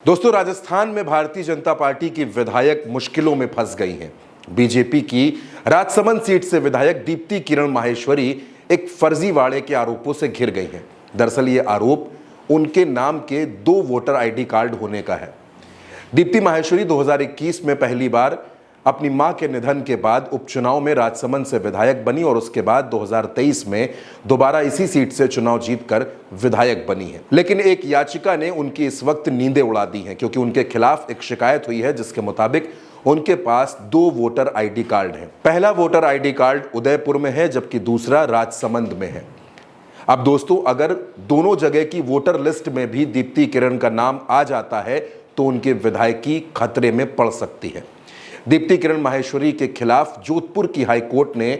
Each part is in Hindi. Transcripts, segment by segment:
दोस्तों, राजस्थान में भारतीय जनता पार्टी की विधायक मुश्किलों में फंस गई हैं। बीजेपी की राजसमंद सीट से विधायक दीप्ति किरण माहेश्वरी एक फर्जीवाड़े के आरोपों से घिर गई हैं। दरअसल ये आरोप उनके नाम के 2 वोटर आईडी कार्ड होने का है। दीप्ति माहेश्वरी 2021 में पहली बार अपनी मां के निधन के बाद उपचुनाव में राजसमंद से विधायक बनी और उसके बाद 2023 में दोबारा इसी सीट से चुनाव जीतकर विधायक बनी है। लेकिन एक याचिका ने उनकी इस वक्त नींदें उड़ा दी हैं, क्योंकि उनके खिलाफ एक शिकायत हुई है जिसके मुताबिक उनके पास 2 वोटर आईडी कार्ड हैं। पहला वोटर आईडी कार्ड उदयपुर में है, जबकि दूसरा राजसमंद में है। अब दोस्तों, अगर दोनों जगह की वोटर लिस्ट में भी दीप्ति किरण का नाम आ जाता है तो उनकी विधायकी खतरे में पड़ सकती है। दीप्ति किरण माहेश्वरी के खिलाफ जोधपुर की हाईकोर्ट ने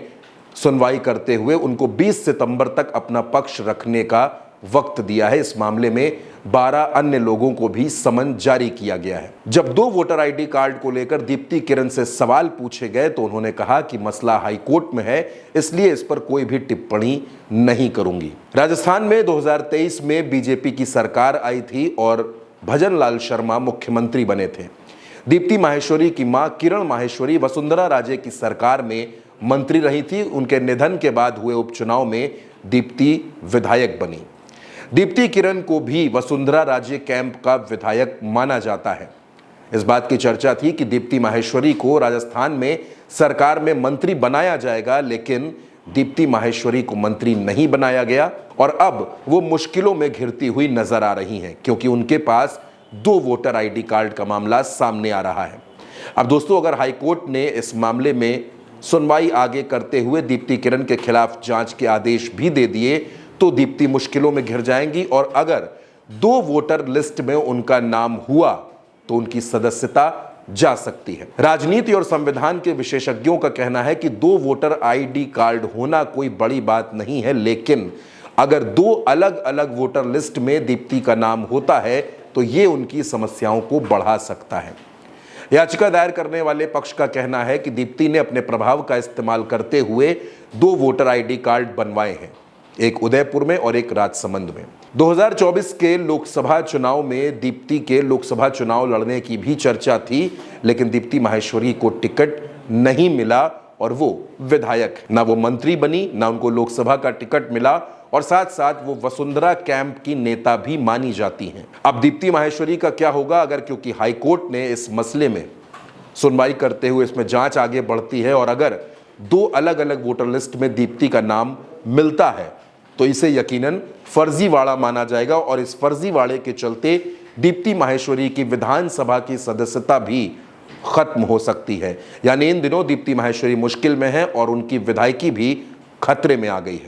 सुनवाई करते हुए उनको 20 सितंबर तक अपना पक्ष रखने का वक्त दिया है। इस मामले में 12 अन्य लोगों को भी समन जारी किया गया है। जब 2 वोटर आईडी कार्ड को लेकर दीप्ति किरण से सवाल पूछे गए तो उन्होंने कहा कि मसला हाईकोर्ट में है, इसलिए इस पर कोई भी टिप्पणी नहीं करूंगी। राजस्थान में 2023 में बीजेपी की सरकार आई थी और भजन लाल शर्मा मुख्यमंत्री बने थे। दीप्ति माहेश्वरी की मां किरण माहेश्वरी वसुंधरा राजे की सरकार में मंत्री रही थी। उनके निधन के बाद हुए उपचुनाव में दीप्ति विधायक बनी। दीप्ति किरण को भी वसुंधरा राजे कैंप का विधायक माना जाता है। इस बात की चर्चा थी कि दीप्ति माहेश्वरी को राजस्थान में सरकार में मंत्री बनाया जाएगा, लेकिन दीप्ति माहेश्वरी को मंत्री नहीं बनाया गया और अब वो मुश्किलों में घिरती हुई नजर आ रही हैं, क्योंकि उनके पास 2 वोटर आईडी कार्ड का मामला सामने आ रहा है। अब दोस्तों, अगर हाईकोर्ट ने इस मामले में सुनवाई आगे करते हुए दीप्ति किरण के खिलाफ जांच के आदेश भी दे दिए तो दीप्ति मुश्किलों में घिर जाएंगी और अगर 2 वोटर लिस्ट में उनका नाम हुआ तो उनकी सदस्यता जा सकती है। राजनीति और संविधान के विशेषज्ञों का कहना है कि 2 वोटर आईडी कार्ड होना कोई बड़ी बात नहीं है, लेकिन अगर 2 अलग अलग वोटर लिस्ट में दीप्ति का नाम होता है तो ये उनकी समस्याओं को बढ़ा सकता है। याचिका दायर करने वाले पक्ष का कहना है कि दीप्ति ने अपने प्रभाव का इस्तेमाल करते हुए 2 वोटर आईडी कार्ड बनवाए हैं, एक उदयपुर में और एक राजसमंद में। 2024 के लोकसभा चुनाव में दीप्ति के लोकसभा चुनाव लड़ने की भी चर्चा थी, लेकिन दीप्ति माहेश्वरी को टिकट नहीं मिला और वो विधायक, ना वो मंत्री बनी, ना उनको लोकसभा का टिकट मिला और साथ साथ वो वसुंधरा कैंप की नेता भी मानी जाती हैं। अब दीप्ति माहेश्वरी का क्या होगा अगर, क्योंकि हाईकोर्ट ने इस मसले में सुनवाई करते हुए इसमें जांच आगे बढ़ती है और अगर 2 अलग अलग वोटर लिस्ट में दीप्ति का नाम मिलता है तो इसे यकीनन फर्जीवाड़ा माना जाएगा और इस फर्जीवाड़े के चलते दीप्ति माहेश्वरी की विधानसभा की सदस्यता भी खत्म हो सकती है। यानी इन दिनों दीप्ति माहेश्वरी मुश्किल में है और उनकी विधायकी भी खतरे में आ गई है।